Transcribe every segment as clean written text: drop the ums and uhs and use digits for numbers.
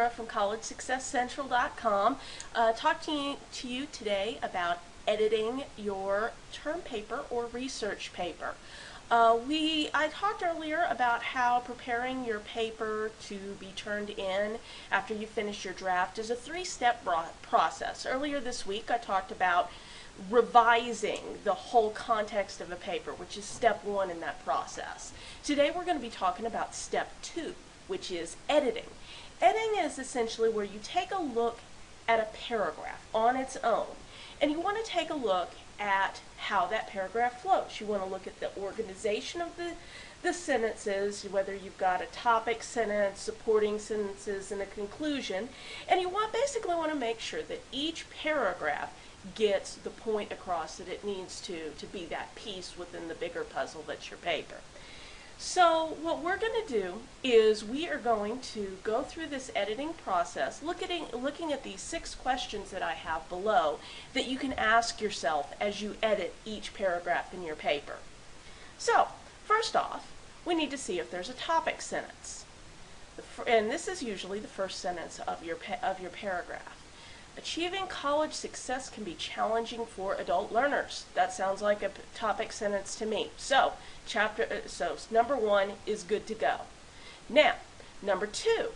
Laura from CollegeSuccessCentral.com talking to you today about editing your term paper or research paper. I talked earlier about how preparing your paper to be turned in after you finish your draft is a three-step process. Earlier this week I talked about revising the whole context of a paper, which is step one in that process. Today we're going to be talking about step two, which is editing. Editing is essentially where you take a look at a paragraph on its own, and you want to take a look at how that paragraph flows. You want to look at the organization of the sentences, whether you've got a topic sentence, supporting sentences, and a conclusion, and you basically want to make sure that each paragraph gets the point across that it needs to be that piece within the bigger puzzle that's your paper. So what we're going to do is we are going to go through this editing process, looking at these 6 questions that I have below that you can ask yourself as you edit each paragraph in your paper. So first off, we need to see if there's a topic sentence. And this is usually the first sentence of your paragraph. Achieving college success can be challenging for adult learners. That sounds like a topic sentence to me. So number 1 is good to go. Now, number 2,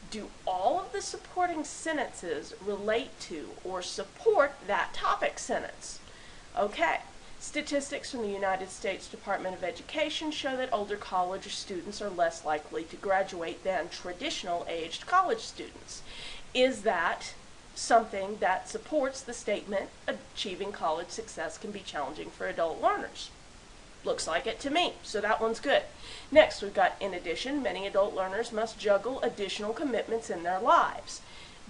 do all of the supporting sentences relate to or support that topic sentence? Okay. Statistics from the United States Department of Education show that older college students are less likely to graduate than traditional aged college students. Is that something that supports the statement achieving college success can be challenging for adult learners? Looks like it to me, so that one's good. Next, we've got, in addition, many adult learners must juggle additional commitments in their lives.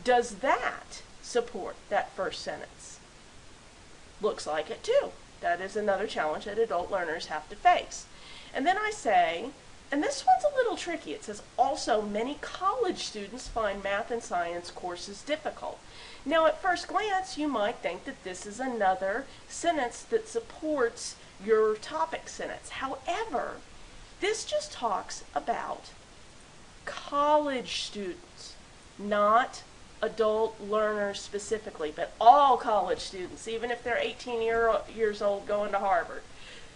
Does that support that first sentence? Looks like it too. That is another challenge that adult learners have to face. And then I say, and this one's a little tricky, it says, also many college students find math and science courses difficult. Now at first glance you might think that this is another sentence that supports your topic sentence. However, this just talks about college students, not adult learners specifically, but all college students, even if they're 18 years old going to Harvard.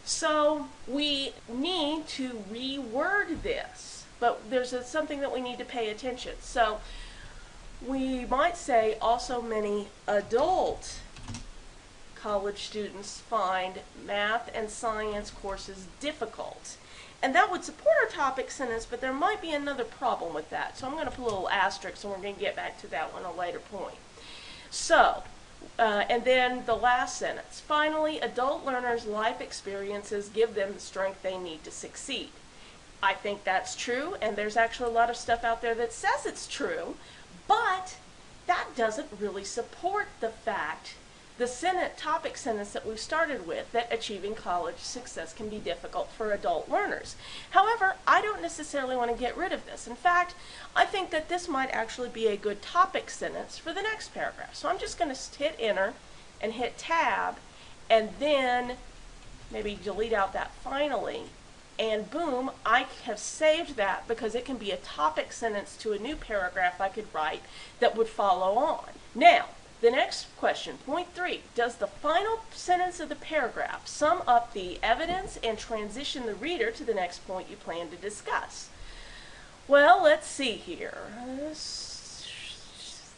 So we need to reword this, but there's something that we need to pay attention. So we might say also many adult college students find math and science courses difficult. And that would support our topic sentence, but there might be another problem with that. So I'm going to put a little asterisk, and we're going to get back to that one at a later point. So, and then the last sentence. Finally, adult learners' life experiences give them the strength they need to succeed. I think that's true, and there's actually a lot of stuff out there that says it's true, but that doesn't really support the fact, the topic sentence that we started with, that achieving college success can be difficult for adult learners. However, I don't necessarily want to get rid of this. In fact, I think that this might actually be a good topic sentence for the next paragraph. So I'm just going to hit enter and hit tab, and then maybe delete out that finally, and boom, I have saved that because it can be a topic sentence to a new paragraph I could write that would follow on. Now, the next question, point 3, does the final sentence of the paragraph sum up the evidence and transition the reader to the next point you plan to discuss? Well, let's see here.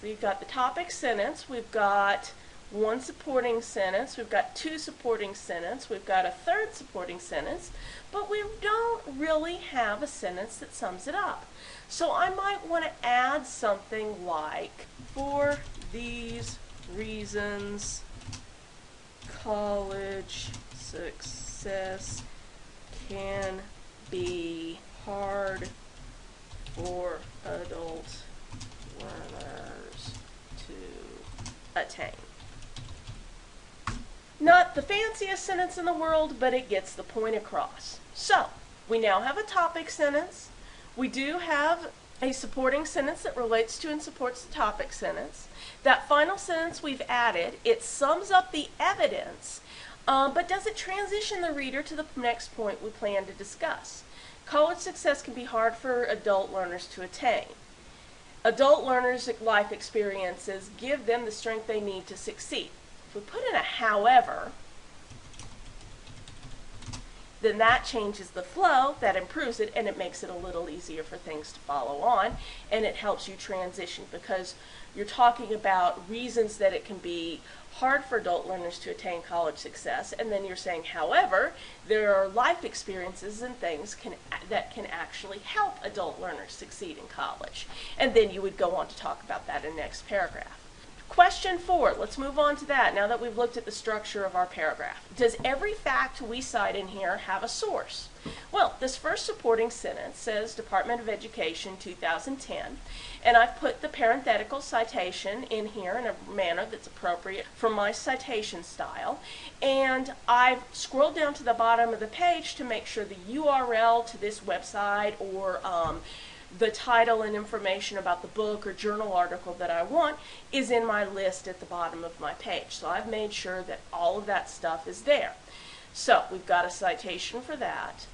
We've got the topic sentence, we've got 1 supporting sentence, we've got 2 supporting sentences, we've got a 3rd supporting sentence, but we don't really have a sentence that sums it up. So I might want to add something like, for these reasons, college success can be hard for adult learners to attain. Not the fanciest sentence in the world, but it gets the point across. So, we now have a topic sentence. We do have a supporting sentence that relates to and supports the topic sentence. That final sentence we've added, it sums up the evidence, but does it transition the reader to the next point we plan to discuss? College success can be hard for adult learners to attain. Adult learners' life experiences give them the strength they need to succeed. If we put in a however, then that changes the flow, that improves it, and it makes it a little easier for things to follow on, and it helps you transition because you're talking about reasons that it can be hard for adult learners to attain college success, and then you're saying, however, there are life experiences and things that can actually help adult learners succeed in college. And then you would go on to talk about that in the next paragraph. Question 4, let's move on to that now that we've looked at the structure of our paragraph. Does every fact we cite in here have a source? Well, this first supporting sentence says Department of Education 2010, and I've put the parenthetical citation in here in a manner that's appropriate for my citation style, and I've scrolled down to the bottom of the page to make sure the URL to this website or the title and information about the book or journal article that I want is in my list at the bottom of my page. So I've made sure that all of that stuff is there. So we've got a citation for that.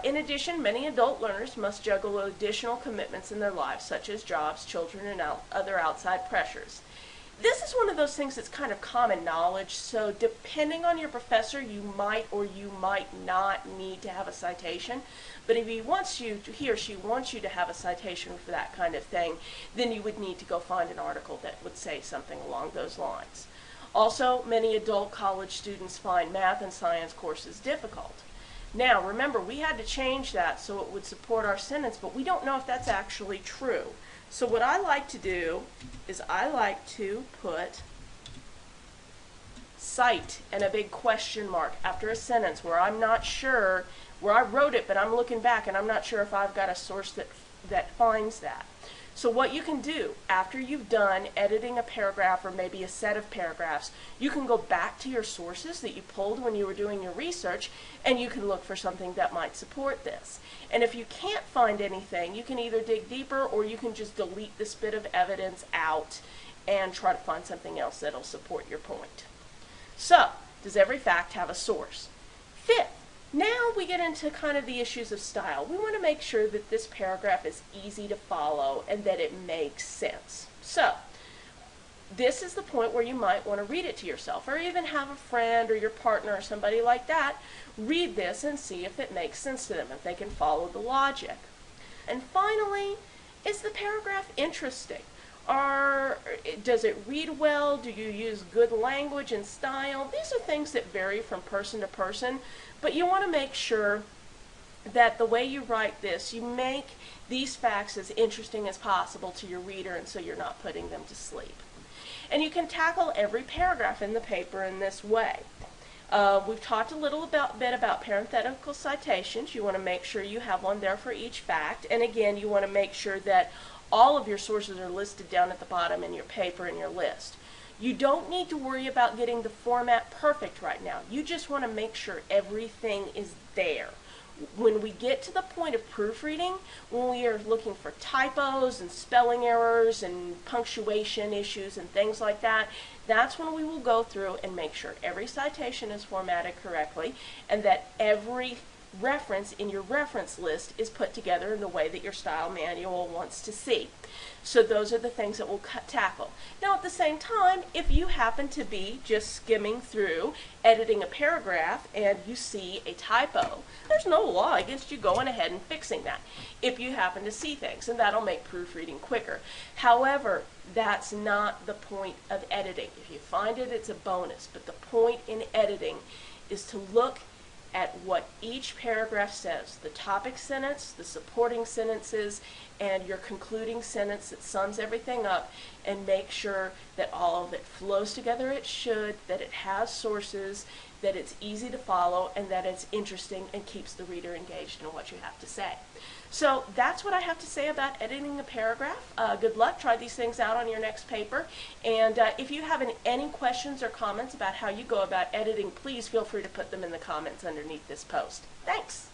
In addition, many adult learners must juggle additional commitments in their lives, such as jobs, children, and other outside pressures. This is one of those things that's kind of common knowledge, so depending on your professor, you might or you might not need to have a citation. But if he or she wants you to have a citation for that kind of thing, then you would need to go find an article that would say something along those lines. Also, many adult college students find math and science courses difficult. Now, remember, we had to change that so it would support our sentence, but we don't know if that's actually true. So what I like to do is I like to put cite and a big question mark after a sentence where I'm not sure, where I wrote it, but I'm looking back and I'm not sure if I've got a source that finds that. So what you can do after you've done editing a paragraph or maybe a set of paragraphs, you can go back to your sources that you pulled when you were doing your research and you can look for something that might support this. And if you can't find anything, you can either dig deeper or you can just delete this bit of evidence out and try to find something else that'll support your point. So, does every fact have a source? Fifth, now we get into kind of the issues of style. We want to make sure that this paragraph is easy to follow and that it makes sense. So, this is the point where you might want to read it to yourself or even have a friend or your partner or somebody like that read this and see if it makes sense to them, if they can follow the logic. And finally, is the paragraph interesting? Does it read well? Do you use good language and style? These are things that vary from person to person, but you want to make sure that the way you write this, you make these facts as interesting as possible to your reader and so you're not putting them to sleep. And you can tackle every paragraph in the paper in this way. We've talked a little bit about parenthetical citations. You want to make sure you have one there for each fact. And again, you want to make sure that all of your sources are listed down at the bottom in your paper in your list. You don't need to worry about getting the format perfect right now. You just want to make sure everything is there. When we get to the point of proofreading, when we are looking for typos and spelling errors and punctuation issues and things like that, that's when we will go through and make sure every citation is formatted correctly and that every reference in your reference list is put together in the way that your style manual wants to see. So those are the things that we'll tackle. Now at the same time, if you happen to be just skimming through, editing a paragraph, and you see a typo, there's no law against you going ahead and fixing that if you happen to see things, and that'll make proofreading quicker. However, that's not the point of editing. If you find it, it's a bonus, but the point in editing is to look at what each paragraph says, the topic sentence, the supporting sentences, and your concluding sentence that sums everything up, and make sure that all of it flows together it should, that it has sources, that it's easy to follow, and that it's interesting and keeps the reader engaged in what you have to say. So that's what I have to say about editing a paragraph. Good luck. Try these things out on your next paper. And if you have any questions or comments about how you go about editing, please feel free to put them in the comments underneath this post. Thanks.